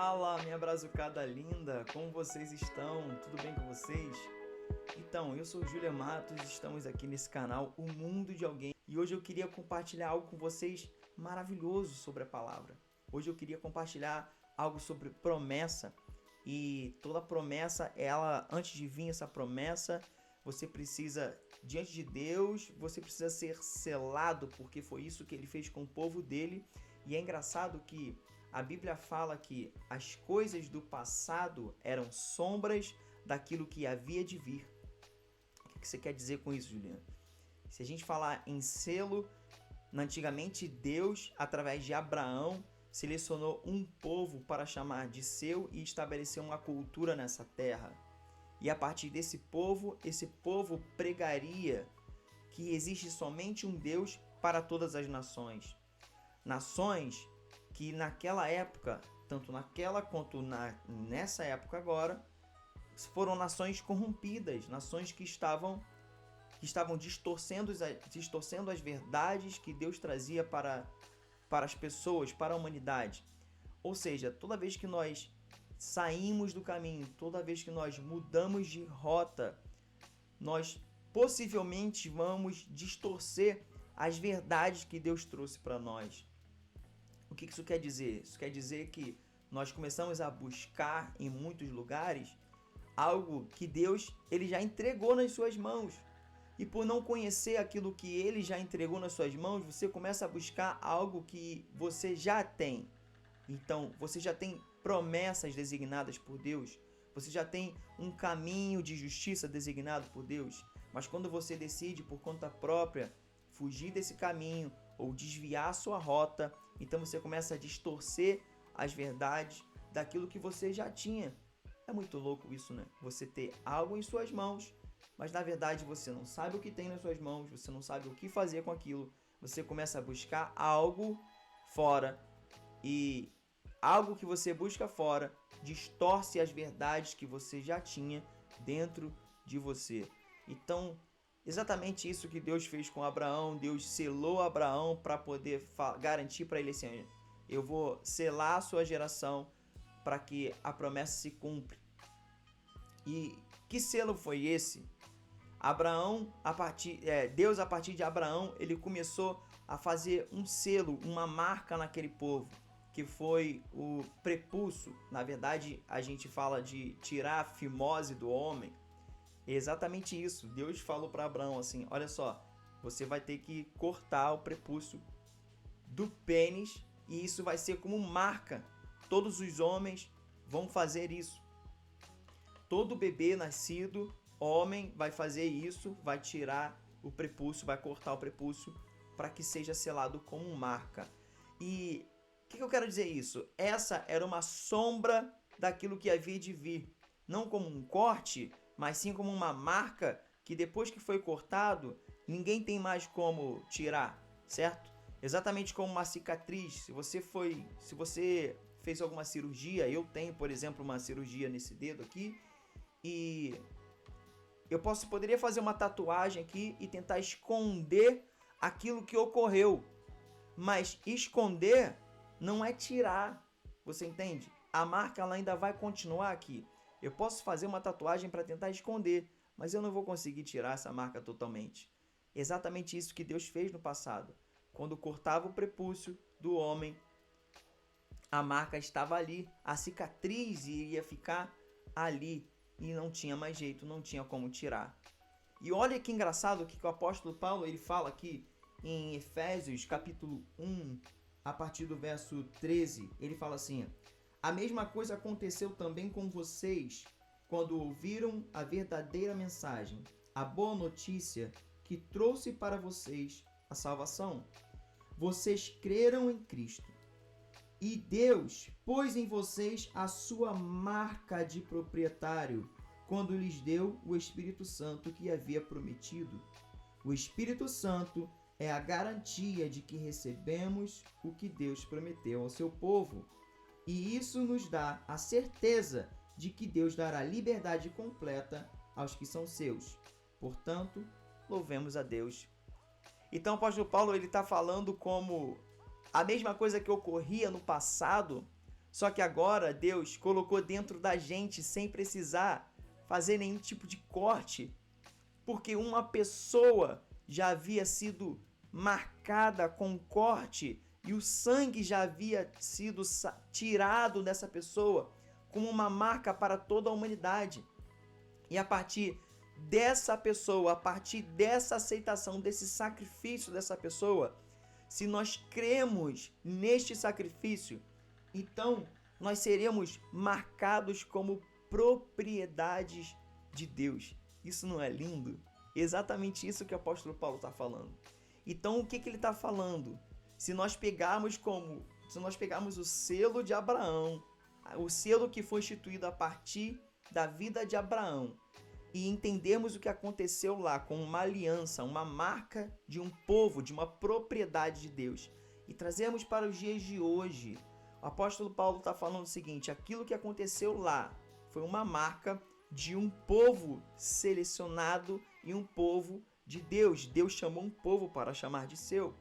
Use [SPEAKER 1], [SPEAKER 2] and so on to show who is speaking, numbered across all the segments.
[SPEAKER 1] Fala, minha brazucada linda! Como vocês estão? Tudo bem com vocês? Então, eu sou Júlia Matos, estamos aqui nesse canal O Mundo de Alguém e hoje eu queria compartilhar algo com vocês maravilhoso sobre a palavra. Hoje eu queria compartilhar algo sobre promessa e toda promessa, antes de vir essa promessa, você precisa, diante de Deus, você precisa ser selado, porque foi isso que ele fez com o povo dele. E é engraçado que a Bíblia fala que as coisas do passado eram sombras daquilo que havia de vir. O que você quer dizer com isso, Juliana? Se a gente falar em selo, antigamente Deus, através de Abraão, selecionou um povo para chamar de seu e estabelecer uma cultura nessa terra. E a partir desse povo, esse povo pregaria que existe somente um Deus para todas as nações. Nações que naquela época, tanto naquela quanto nessa época agora, foram nações corrompidas, nações que estavam distorcendo as verdades que Deus trazia para as pessoas, para a humanidade. Ou seja, toda vez que nós saímos do caminho, toda vez que nós mudamos de rota, nós possivelmente vamos distorcer as verdades que Deus trouxe para nós. O que isso quer dizer? Isso quer dizer que nós começamos a buscar em muitos lugares algo que Deus ele já entregou nas suas mãos. E por não conhecer aquilo que ele já entregou nas suas mãos, você começa a buscar algo que você já tem. Então, você já tem promessas designadas por Deus, você já tem um caminho de justiça designado por Deus, mas quando você decide por conta própria fugir desse caminho ou desviar a sua rota, então você começa a distorcer as verdades daquilo que você já tinha. É muito louco isso, né? Você ter algo em suas mãos, mas na verdade você não sabe o que tem nas suas mãos, você não sabe o que fazer com aquilo, você começa a buscar algo fora e algo que você busca fora distorce as verdades que você já tinha dentro de você. Então, exatamente isso que Deus fez com Abraão. Deus selou Abraão para poder garantir para ele assim: eu vou selar a sua geração para que a promessa se cumpra. E que selo foi esse? Deus, a partir de Abraão, ele começou a fazer um selo, uma marca naquele povo, que foi o prepúcio. Na verdade, a gente fala de tirar a fimose do homem. É exatamente isso. Deus falou para Abraão assim: olha só, você vai ter que cortar o prepúcio do pênis e isso vai ser como marca. Todos os homens vão fazer isso. Todo bebê nascido, homem, vai fazer isso, vai tirar o prepúcio, vai cortar o prepúcio para que seja selado como marca. E o que eu quero dizer isso? Essa era uma sombra daquilo que havia de vir. Não como um corte, mas sim como uma marca que depois que foi cortado, ninguém tem mais como tirar, certo? Exatamente como uma cicatriz. Se você fez alguma cirurgia, eu tenho, por exemplo, uma cirurgia nesse dedo aqui, e eu poderia fazer uma tatuagem aqui e tentar esconder aquilo que ocorreu. Mas esconder não é tirar, você entende? A marca ela ainda vai continuar aqui. Eu posso fazer uma tatuagem para tentar esconder, mas eu não vou conseguir tirar essa marca totalmente. Exatamente isso que Deus fez no passado. Quando cortava o prepúcio do homem, a marca estava ali, a cicatriz iria ficar ali e não tinha mais jeito, não tinha como tirar. E olha que engraçado que o apóstolo Paulo ele fala aqui em Efésios capítulo 1, a partir do verso 13, ele fala assim: a mesma coisa aconteceu também com vocês quando ouviram a verdadeira mensagem, a boa notícia que trouxe para vocês a salvação. Vocês creram em Cristo e Deus pôs em vocês a sua marca de proprietário quando lhes deu o Espírito Santo que havia prometido. O Espírito Santo é a garantia de que recebemos o que Deus prometeu ao seu povo. E isso nos dá a certeza de que Deus dará liberdade completa aos que são seus. Portanto, louvemos a Deus. Então o apóstolo Paulo está falando como a mesma coisa que ocorria no passado, Só que agora Deus colocou dentro da gente sem precisar fazer nenhum tipo de corte, porque uma pessoa já havia sido marcada com corte e o sangue já havia sido tirado dessa pessoa como uma marca para toda a humanidade. E a partir dessa pessoa, a partir dessa aceitação, desse sacrifício dessa pessoa, se nós cremos neste sacrifício, então nós seremos marcados como propriedades de Deus. Isso não é lindo? Exatamente isso que o apóstolo Paulo está falando. Então o que ele está falando? Se nós pegarmos o selo de Abraão, o selo que foi instituído a partir da vida de Abraão, e entendermos o que aconteceu lá com uma aliança, uma marca de um povo, de uma propriedade de Deus, e trazermos para os dias de hoje, o apóstolo Paulo está falando o seguinte: aquilo que aconteceu lá foi uma marca de um povo selecionado e um povo de Deus. Deus chamou um povo para chamar de seu.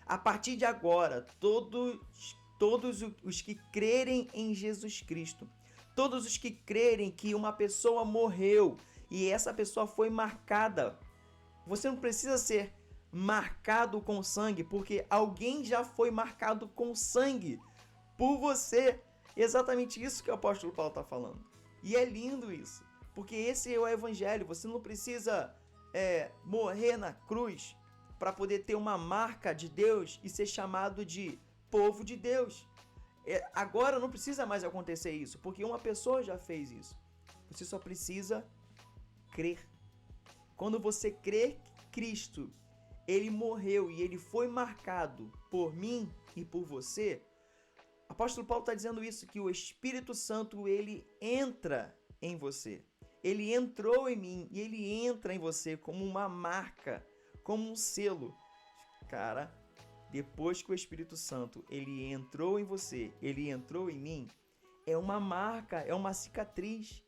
[SPEAKER 1] A partir de agora, todos os que crerem em Jesus Cristo, todos os que crerem que uma pessoa morreu e essa pessoa foi marcada, você não precisa ser marcado com sangue, porque alguém já foi marcado com sangue por você. Exatamente isso que o apóstolo Paulo está falando. E é lindo isso, porque esse é o evangelho. Você não precisa morrer na cruz para poder ter uma marca de Deus e ser chamado de povo de Deus. Agora não precisa mais acontecer isso, porque uma pessoa já fez isso. Você só precisa crer. Quando você crê que Cristo, ele morreu e ele foi marcado por mim e por você, o apóstolo Paulo está dizendo isso, que o Espírito Santo, ele entra em você. Ele entrou em mim e ele entra em você como uma marca, como um selo. Cara, depois que o Espírito Santo, ele entrou em você, ele entrou em mim, é uma marca, é uma cicatriz.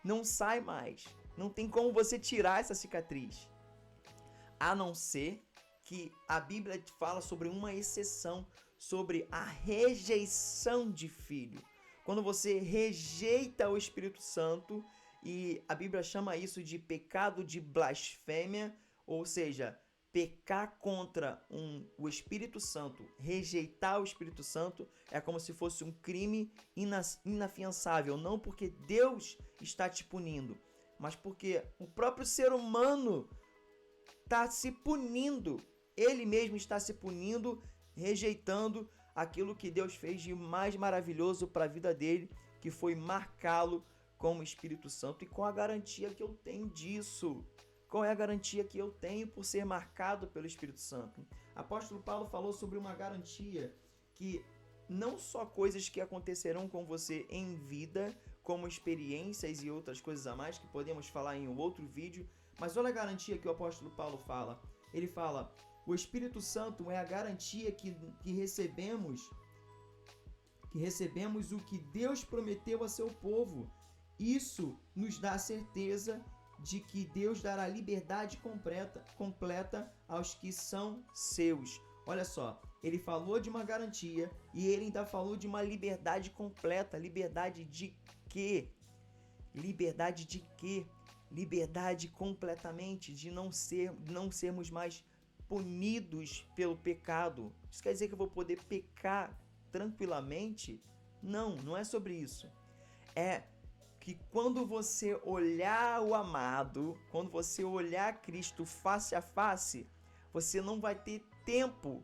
[SPEAKER 1] Não sai mais. Não tem como você tirar essa cicatriz. A não ser que a Bíblia fala sobre uma exceção, sobre a rejeição de filho. Quando você rejeita o Espírito Santo, e a Bíblia chama isso de pecado de blasfêmia, ou seja, pecar contra o Espírito Santo, rejeitar o Espírito Santo, é como se fosse um crime inafiançável, não porque Deus está te punindo, mas porque o próprio ser humano está se punindo, ele mesmo está se punindo, rejeitando aquilo que Deus fez de mais maravilhoso para a vida dele, que foi marcá-lo com o Espírito Santo. E qual a garantia que eu tenho disso? Qual é a garantia que eu tenho por ser marcado pelo Espírito Santo? Apóstolo Paulo falou sobre uma garantia que não só coisas que acontecerão com você em vida, como experiências e outras coisas a mais, que podemos falar em um outro vídeo, mas olha a garantia que o apóstolo Paulo fala. Ele fala: o Espírito Santo é a garantia que recebemos o que Deus prometeu a seu povo. Isso nos dá a certeza de que Deus dará liberdade completa aos que são seus. Olha só, ele falou de uma garantia e ele ainda falou de uma liberdade completa. Liberdade de quê? Liberdade de quê? Liberdade completamente de não sermos mais punidos pelo pecado. Isso quer dizer que eu vou poder pecar tranquilamente? Não, não é sobre isso. É que quando você olhar o amado, quando você olhar Cristo face a face, você não vai ter tempo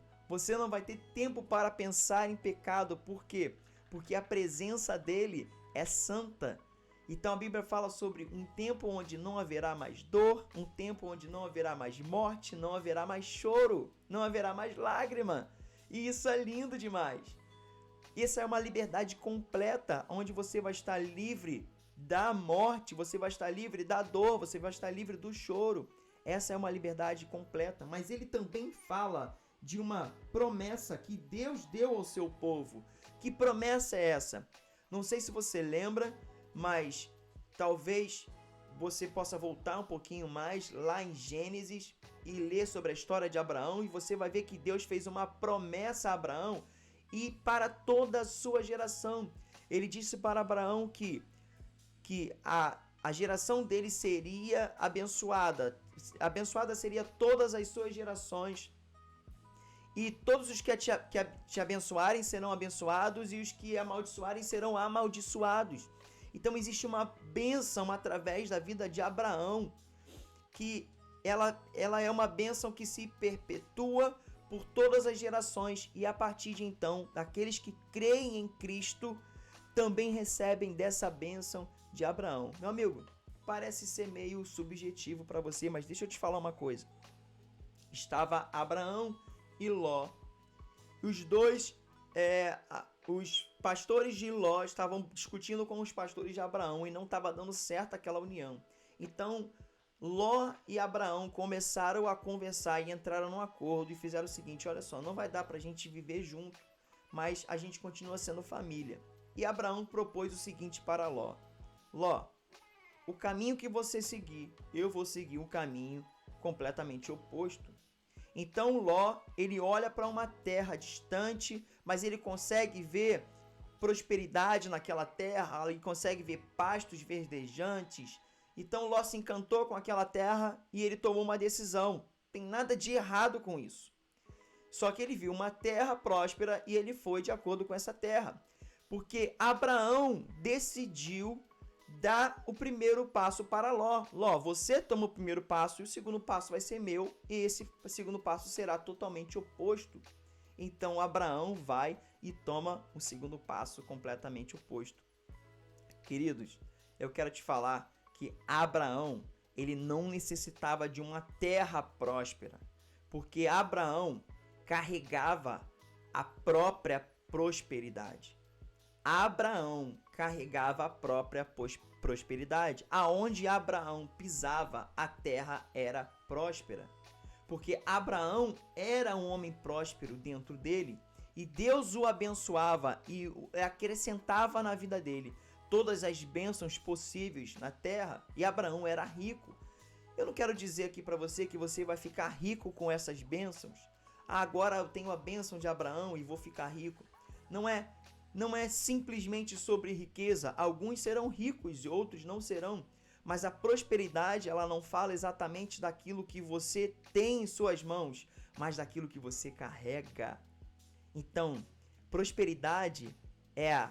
[SPEAKER 1] para pensar em pecado. Por quê? Porque a presença dele é santa. Então a Bíblia fala sobre um tempo onde não haverá mais dor, um tempo onde não haverá mais morte, não haverá mais choro, não haverá mais lágrima. E isso é lindo demais. Essa é uma liberdade completa, onde você vai estar livre da morte, você vai estar livre da dor, você vai estar livre do choro. Essa é uma liberdade completa. Mas ele também fala de uma promessa que Deus deu ao seu povo. Que promessa é essa? Não sei se você lembra, mas talvez você possa voltar um pouquinho mais lá em Gênesis e ler sobre a história de Abraão, e você vai ver que Deus fez uma promessa a Abraão e para toda a sua geração. Ele disse para Abraão que a geração dele seria abençoada. Abençoada seria todas as suas gerações. E todos os que te abençoarem serão abençoados, e os que amaldiçoarem serão amaldiçoados. Então existe uma bênção através da vida de Abraão, que ela é uma bênção que se perpetua por todas as gerações, e a partir de então, aqueles que creem em Cristo também recebem dessa bênção de Abraão. Meu amigo, parece ser meio subjetivo para você, mas deixa eu te falar uma coisa. Estava Abraão e Ló. Os dois, os pastores de Ló estavam discutindo com os pastores de Abraão e não estava dando certo aquela união. Então, Ló e Abraão começaram a conversar e entraram num acordo e fizeram o seguinte: olha só, não vai dar para a gente viver junto, mas a gente continua sendo família. E Abraão propôs o seguinte para Ló: Ló, o caminho que você seguir, eu vou seguir um caminho completamente oposto. Então Ló, ele olha para uma terra distante, mas ele consegue ver prosperidade naquela terra, ele consegue ver pastos verdejantes. Então Ló se encantou com aquela terra e ele tomou uma decisão. Tem nada de errado com isso. Só que ele viu uma terra próspera e ele foi de acordo com essa terra. Porque Abraão decidiu dar o primeiro passo para Ló. Ló, você toma o primeiro passo e o segundo passo vai ser meu, e esse segundo passo será totalmente oposto. Então Abraão vai e toma o segundo passo completamente oposto. Queridos, eu quero te falar que Abraão, ele não necessitava de uma terra próspera, porque Abraão carregava a própria prosperidade. Abraão carregava a própria prosperidade. Aonde Abraão pisava, a terra era próspera. Porque Abraão era um homem próspero dentro dele, e Deus o abençoava e acrescentava na vida dele todas as bênçãos possíveis na terra, e Abraão era rico. Eu não quero dizer aqui para você que você vai ficar rico com essas bênçãos. Agora eu tenho a bênção de Abraão e vou ficar rico. Não é simplesmente sobre riqueza. Alguns serão ricos e outros não serão. Mas a prosperidade, ela não fala exatamente daquilo que você tem em suas mãos, mas daquilo que você carrega. Então, prosperidade é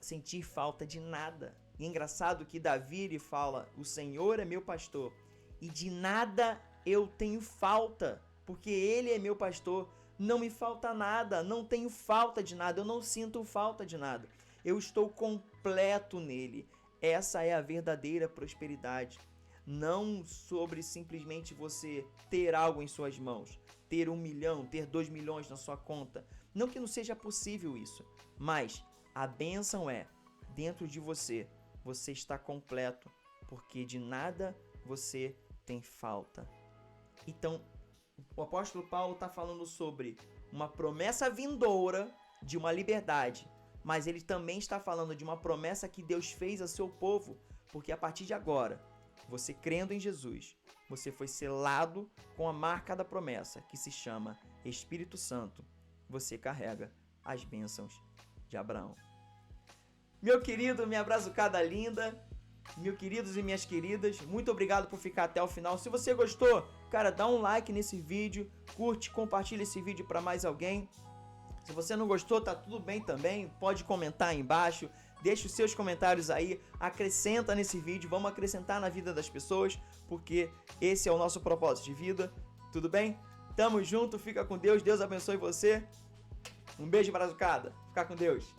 [SPEAKER 1] sentir falta de nada. E é engraçado que Davi, ele fala: o Senhor é meu pastor e de nada eu tenho falta, porque Ele é meu pastor. Não me falta nada, não tenho falta de nada, eu não sinto falta de nada. Eu estou completo nele. Essa é a verdadeira prosperidade. Não sobre simplesmente você ter algo em suas mãos, ter 1 milhão, ter 2 milhões na sua conta. Não que não seja possível isso, mas a bênção é, dentro de você, você está completo, porque de nada você tem falta. Então, o apóstolo Paulo está falando sobre uma promessa vindoura de uma liberdade, mas ele também está falando de uma promessa que Deus fez a seu povo, porque a partir de agora, você crendo em Jesus, você foi selado com a marca da promessa, que se chama Espírito Santo. Você carrega as bênçãos de Abraão. Meu querido, minha brazucada linda, meus queridos e minhas queridas, muito obrigado por ficar até o final. Se você gostou, cara, dá um like nesse vídeo, curte, compartilha esse vídeo para mais alguém. Se você não gostou, tá tudo bem também, pode comentar aí embaixo, deixa os seus comentários aí, acrescenta nesse vídeo, vamos acrescentar na vida das pessoas, porque esse é o nosso propósito de vida, tudo bem? Tamo junto, fica com Deus, Deus abençoe você. Um beijo, brazucada, fica com Deus.